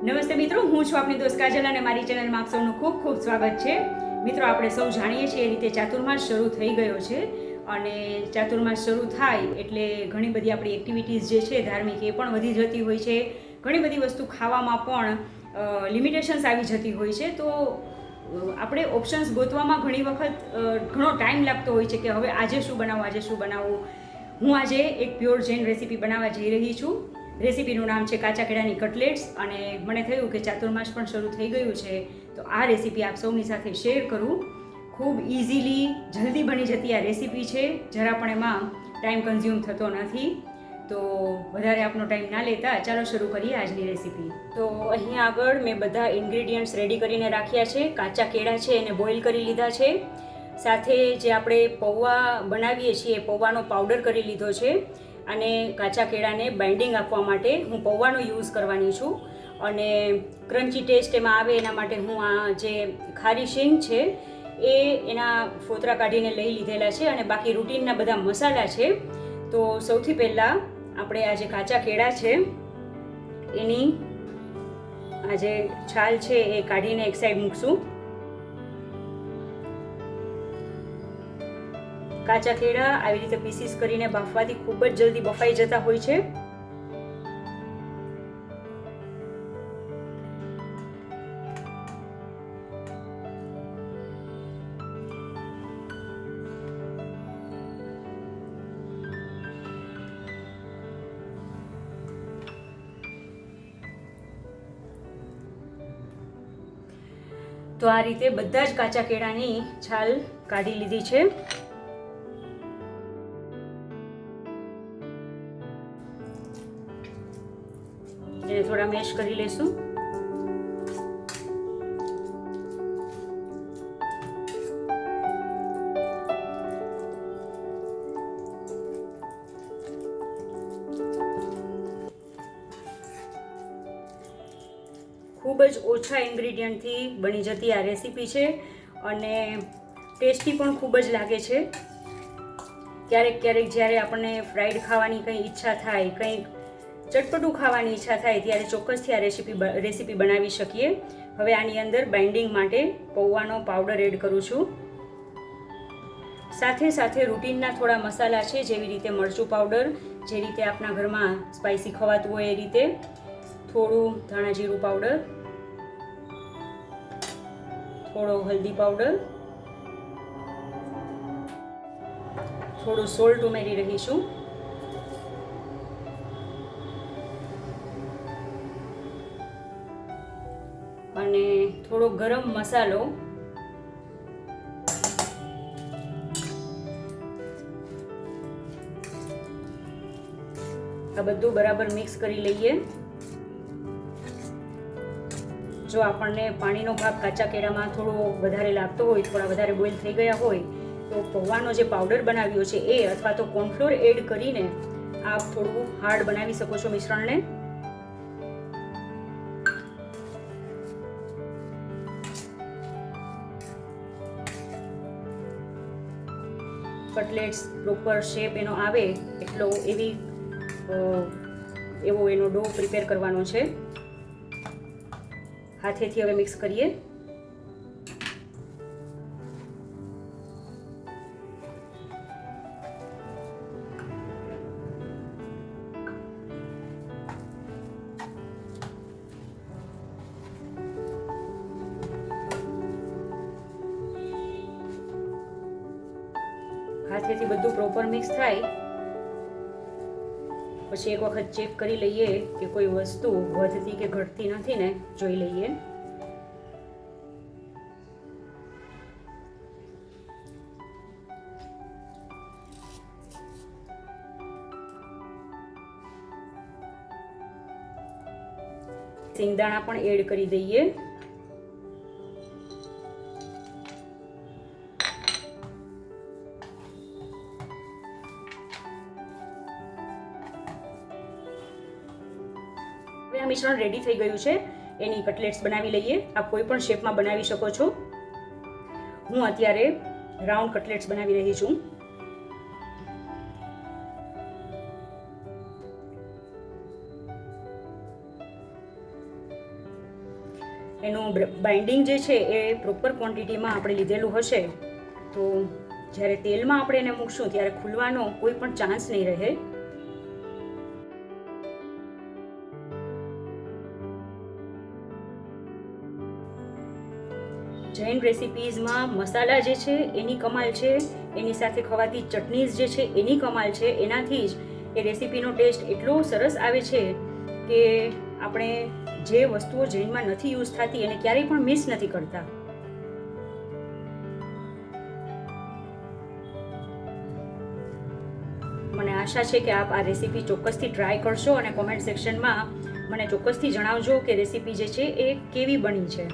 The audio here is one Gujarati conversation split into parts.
નમસ્તે મિત્રો, હું છું આપની દોસ્ત કાજલ અને મારી ચેનલમાં આપ સૌનું ખૂબ ખૂબ સ્વાગત છે. મિત્રો, આપણે સૌ જાણીએ છીએ એ રીતે ચાતુર્માસ શરૂ થઈ ગયો છે અને ચાતુર્માસ શરૂ થાય એટલે ઘણી બધી આપણી એક્ટિવિટીઝ જે છે ધાર્મિક એ પણ વધી જતી હોય છે. ઘણી બધી વસ્તુ ખાવામાં પણ લિમિટેશન્સ આવી જતી હોય છે. તો આપણે ઓપ્શન્સ ગોતવામાં ઘણી વખત ઘણો ટાઈમ લાગતો હોય છે કે હવે આજે શું બનાવવું. હું આજે એક પ્યોર જૈન રેસીપી બનાવવા જઈ રહી છું. રેસીપીનું નામ છે કાચા કેળાની કટલેટ્સ અને મને થયું કે ચાતુર્માસ પણ શરૂ થઈ ગયું છે તો આ રેસીપી આપ સૌની સાથે શેર કરું. ખૂબ ઇઝીલી જલ્દી બની જતી આ રેસીપી છે, જરા પણ એમાં ટાઈમ કન્ઝ્યુમ થતો નથી. તો વધારે આપનો ટાઈમ ના લેતા ચાલો શરૂ કરીએ આજની રેસીપી. તો અહીંયા આગળ મેં બધા ઇન્ગ્રેડિયન્ટ્સ રેડી કરીને રાખ્યા છે. કાચા કેળા છે એને બોઇલ કરી લીધા છે. સાથે જે આપણે પૌવા બનાવીએ છીએ પૌવાનો પાવડર કરી લીધો છે અને કાચા કેળાને બાઇન્ડિંગ આપવા માટે હું પૌવાનો યુઝ કરવાની છું અને ક્રન્ચી ટેસ્ટ એમાં આવે એના માટે હું આ જે ખારી શીંગ છે એ એના ફોતરા કાઢીને લઈ લીધેલા છે અને બાકી રૂટીનના બધા મસાલા છે. તો સૌથી પહેલાં આપણે આ જે કાચા કેળા છે એની આ જે છાલ છે એ કાઢીને એક સાઈડ મૂકશું. કાચા કેળા આવી રીતે પીસીસ કરીને બાફવાથી ખૂબ જ જલ્દી બફાઈ જતા હોય છે. તો આ રીતે બધા જ કાચા કેળાની છાલ કાઢી લીધી છે. એને થોડા મેશ કરી લેશું. ખૂબ જ ઓછા ઇન્ગ્રેડિયન્ટથી બની જતી આ રેસીપી છે અને ટેસ્ટી પણ ખૂબ જ લાગે છે. ક્યારેક જ્યારે આપણને ફ્રાઈડ ખાવાની કંઈ ઈચ્છા થાય, કંઈક ચટપટું ખાવાની ઈચ્છા થાય ત્યારે ચોક્કસથી આ રેસીપી બનાવી શકીએ. હવે આની અંદર બાઇન્ડિંગ માટે પૌવાનો પાવડર એડ કરું છું. સાથે સાથે રૂટીનના થોડા મસાલા છે જેવી રીતે મરચું પાવડર, જે રીતે આપણા ઘરમાં સ્પાઇસી ખવાતું હોય એ રીતે, થોડું ધાણા જીરું પાવડર, થોડો હલ્દી પાવડર, થોડું સોલ્ટ ઉમેરી રહીશું. અને થોડો ગરમ મસાલો. આ બધું બરાબર મિક્સ કરી લઈએ. જો આપણને પાણીનો ભાગ કાચા કેળામાં થોડો વધારે લાગતો હોય, થોડા વધારે બોઇલ થઈ ગયા હોય તો પૌવાનો જે પાવડર બનાવ્યો છે એ અથવા તો કોર્નફ્લોર એડ કરીને આપ થોડું હાર્ડ બનાવી શકો છો મિશ્રણને. કટલેટ્સ પ્રોપર શેપ એનો આવે એટલો એવો એનો ડો પ્રિપેર કરવાનો છે. હાથેથી હવે મિક્સ કરીએ. હાથેથી બધું પ્રોપર મિક્સ થાય પછી એક વખત ચેક કરી લઈએ કે કોઈ વસ્તુ વધતી કે ઘટતી નથી ને, જોઈ લઈએ. સિંગદાણા પણ એડ કરી દઈએ. આ મિશ્રણ રેડી થઈ ગયું છે. એની કટલેટ્સ બનાવી લઈએ. આપ કોઈ પણ શેપમાં બનાવી શકો છો. હું અત્યારે રાઉન્ડ કટલેટ્સ બનાવી રહી છું. એનું બાઇન્ડિંગ જે છે એ પ્રોપર ક્વોન્ટિટીમાં આપણે લીધેલું હશે તો જ્યારે તેલમાં આપણે એને મૂકશું ત્યારે ખુલવાનો કોઈ પણ ચાન્સ નહીં રહે. જૈન રેસિપીઝમાં મસાલા જે છે એની કમાલ છે, એની સાથે ખવાતી ચટણીઝ જે છે એની કમાલ છે. એનાથી જ એ રેસિપીનો ટેસ્ટ એટલો સરસ આવે છે કે આપણે જે વસ્તુઓ જૈનમાં નથી યુઝ થતી એને ક્યારેય પણ મિસ નથી કરતા. મને આશા છે કે આપ આ રેસિપી ચોક્કસથી ટ્રાય કરશો અને કોમેન્ટ સેક્શનમાં મને ચોક્કસથી જણાવજો કે રેસિપી જે છે એ કેવી બની છે.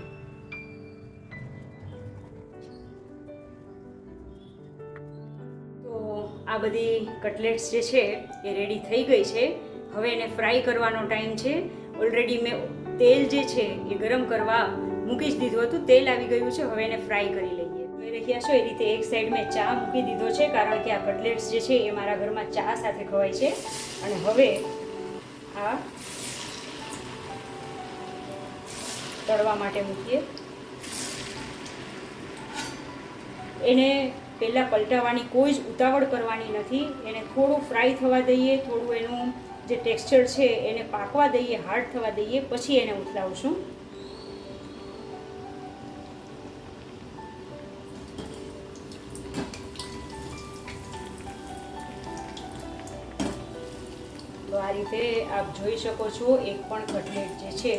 આ બધી કટલેટ્સ જે છે એ રેડી થઈ ગઈ છે. હવે એને ફ્રાય કરવાનો ટાઈમ છે. ઓલરેડી મેં તેલ જે છે એ ગરમ કરવા મૂકી જ દીધું હતું. તેલ આવી ગયું છે. હવે એને ફ્રાય કરી લઈએ. જોઈ રહ્યા છો એ રીતે એક સાઈડ મેં ચા મૂકી દીધો છે કારણ કે આ કટલેટ્સ જે છે એ મારા ઘરમાં ચા સાથે ખવાય છે. અને હવે આ તળવા માટે મૂકીએ. એને પહેલાં પલટાવવાની કોઈ જ ઉતાવળ કરવાની નથી. એને થોડું ફ્રાય થવા દઈએ, થોડું એનું જે ટેક્સચર છે એને પાકવા દઈએ, હાર્ડ થવા દઈએ, પછી એને ઉથલાવશું. તો આ રીતે આપ જોઈ શકો છો એક પણ કટલેટ જે છે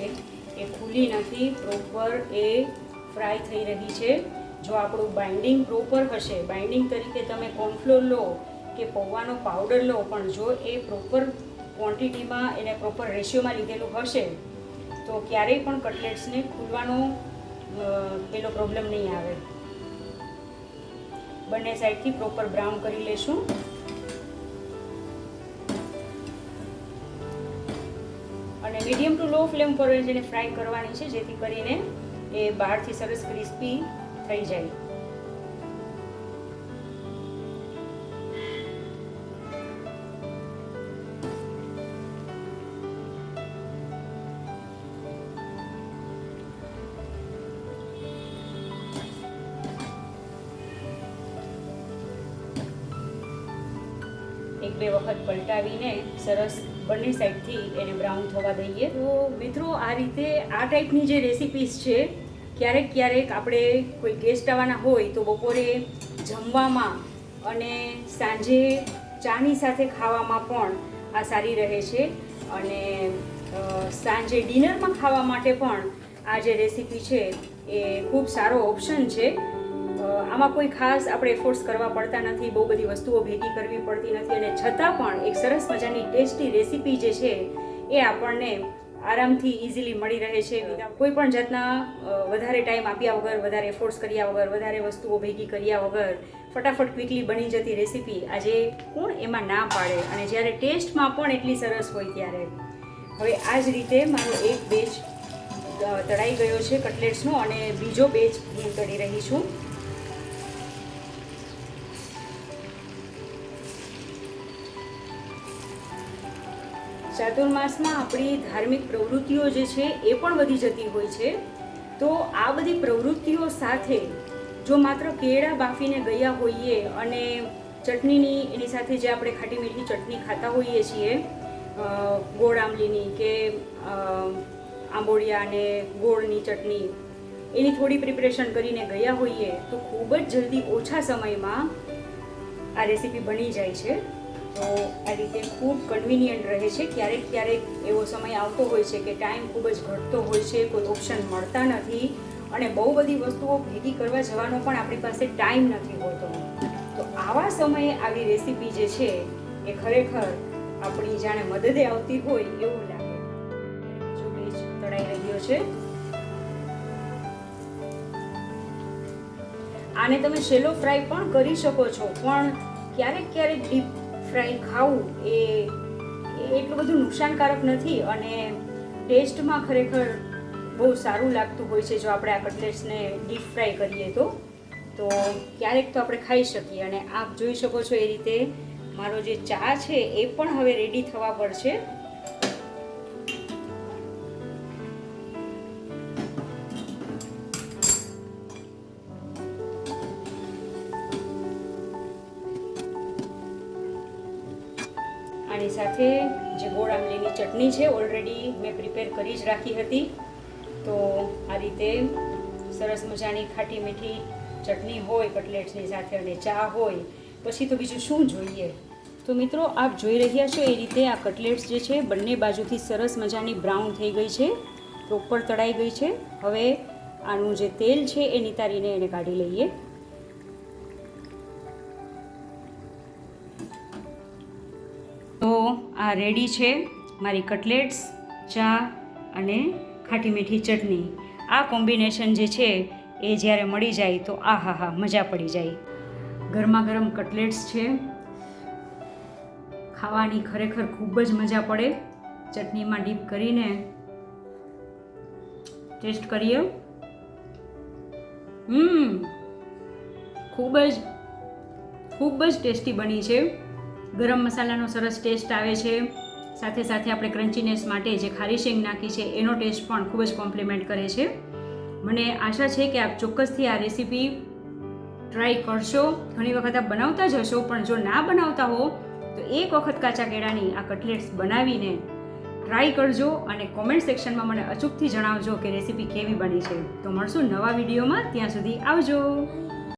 એ ખુલી નથી, પ્રોપર એ ફ્રાય થઈ રહી છે. જો આપણું બાઇન્ડિંગ પ્રોપર હશે, બાઇન્ડિંગ તરીકે તમે કોર્નફ્લોર લો કે પૌવાનો પાવડર લો, પણ જો એ પ્રોપર ક્વોન્ટિટીમાં એને પ્રોપર રેશિયોમાં લીધેલું હશે તો ક્યારેય પણ કટલેટ્સને ખુલવાનો પેલો પ્રોબ્લેમ નહીં આવે. બંને સાઈડથી પ્રોપર બ્રાઉન કરી લેશું. અને મીડિયમ ટુ લો ફ્લેમ પર જેને ફ્રાય કરવાની છે જેથી કરીને એ બહારથી સરસ ક્રિસ્પી થઈ જાય. એક બે વખત પલટાવીને સરસ બંને સાઈડથી એને બ્રાઉન થવા દઈએ. તો મિત્રો આ રીતે આ ટાઈપની જે રેસિપીસ છે ક્યારેક ક્યારેક આપણે કોઈ ગેસ્ટ આવવાના હોય તો બપોરે જમવામાં અને સાંજે ચાની સાથે ખાવામાં પણ આ સારી રહે છે. અને સાંજે ડિનરમાં ખાવા માટે પણ આ જે રેસિપી છે એ ખૂબ સારો ઓપ્શન છે. આમાં કોઈ ખાસ આપણે એફર્ટ્સ કરવા પડતા નથી, બહુ બધી વસ્તુઓ ભેગી કરવી પડતી નથી અને છતાં પણ એક સરસ મજાની ટેસ્ટી રેસિપી જે છે એ આપણને આરામથી ઇઝીલી મળી રહે છે. કોઈ પણ જાતના વધારે ટાઈમ આપ્યા વગર, વધારે એફર્ટ્સ કર્યા વગર, વધારે વસ્તુઓ ભેગી કર્યા વગર ફટાફટ ક્વિકલી બની જતી રેસિપી આજે કોણ એમાં ના પાડે, અને જ્યારે ટેસ્ટમાં પણ એટલી સરસ હોય ત્યારે. હવે આ જ રીતે મારો એક બેચ તળાઈ ગયો છે કટલેટ્સનો અને બીજો બેચ હું તળી રહી છું. ચાતુર્માસમાં આપણી ધાર્મિક પ્રવૃત્તિઓ જે છે એ પણ વધી જતી હોય છે. તો આ બધી પ્રવૃત્તિઓ સાથે જો માત્ર કેળા બાફીને ગયા હોઈએ અને ચટણીની એની સાથે જે આપણે ખાટી મીઠી ચટણી ખાતા હોઈએ છીએ, ગોળ આંબલીની કે આંબોળિયા અને ગોળની ચટણી, એની થોડી પ્રિપરેશન કરીને ગયા હોઈએ તો ખૂબ જ જલ્દી ઓછા સમયમાં આ રેસીપી બની જાય છે. તો આ રીતે ખૂબ કન્વિનિયન્ટ રહે છે. ક્યારેક ક્યારેક એવો સમય આવતો હોય છે કે ટાઈમ ખૂબ જ ઘટતો હોય છે, કોઈ ઓપ્શન મળતા નથી અને બહુ બધી વસ્તુઓ ભેગી કરવા જવાનો પણ આપણી પાસે ટાઈમ નથી હોતો. તો આવા સમયે આવી રેસીપી જે છે એ ખરેખર આપણી જાણે મદદે આવતી હોય એવું લાગે. જો બેચ તળાઈ રહ્યો છે. આને તમે શેલો ફ્રાય પણ કરી શકો છો, પણ ક્યારેક ક્યારેક ડીપ ફ્રાય ખાવું એ એટલું બધું નુકસાનકારક નથી અને ટેસ્ટમાં ખરેખર બહુ સારું લાગતું હોય છે. જો આપણે આ કટલેટ્સને ડીપ ફ્રાય કરીએ તો ક્યારેક તો આપણે ખાઈ શકીએ. અને આપ જોઈ શકો છો એ રીતે મારો જે ચા છે એ પણ હવે રેડી થવા પર છે. આની સાથે જે ગોળ આમલીની ચટણી છે ઓલરેડી મેં પ્રિપેર કરી જ રાખી હતી. તો આ રીતે સરસ મજાની ખાટી મીઠી ચટણી હોય કટલેટ્સની સાથે અને ચા હોય, પછી તો બીજું શું જોઈએ. તો મિત્રો આપ જોઈ રહ્યા છો એ રીતે આ કટલેટ્સ જે છે બંને બાજુથી સરસ મજાની બ્રાઉન થઈ ગઈ છે, પ્રોપર તળાઈ ગઈ છે. હવે આનું જે તેલ છે એ નિતારીને એને કાઢી લઈએ. તો આ રેડી છે મારી કટલેટ્સ, ચા અને ખાટી મીઠી ચટણી. આ કોમ્બિનેશન જે છે એ જ્યારે મળી જાય તો આહાહા મજા પડી જાય. ગરમા ગરમ કટલેટ્સ છે, ખાવાની ખરેખર ખૂબ જ મજા પડે. ચટણીમાં ડીપ કરીને ટેસ્ટ કરીએ. ખૂબ જ ટેસ્ટી બની છે. ગરમ મસાલાનો સરસ ટેસ્ટ આવે છે, સાથે સાથે આપણે ક્રન્ચીનેસ માટે જે ખારી શેંગ નાખી છે એનો ટેસ્ટ પણ ખૂબ જ કોમ્પ્લિમેન્ટ કરે છે. મને આશા છે કે આપ ચોક્કસથી આ રેસીપી ટ્રાય કરશો. ઘણી વખત આપ બનાવતા જ હશો, પણ જો ના બનાવતા હો તો એક વખત કાચા કેળાની આ કટલેટ્સ બનાવીને ટ્રાય કરજો અને કોમેન્ટ સેક્શનમાં મને અચૂકથી જણાવજો કે રેસીપી કેવી બની છે. તો મળશું નવા વિડીયોમાં, ત્યાં સુધી આવજો.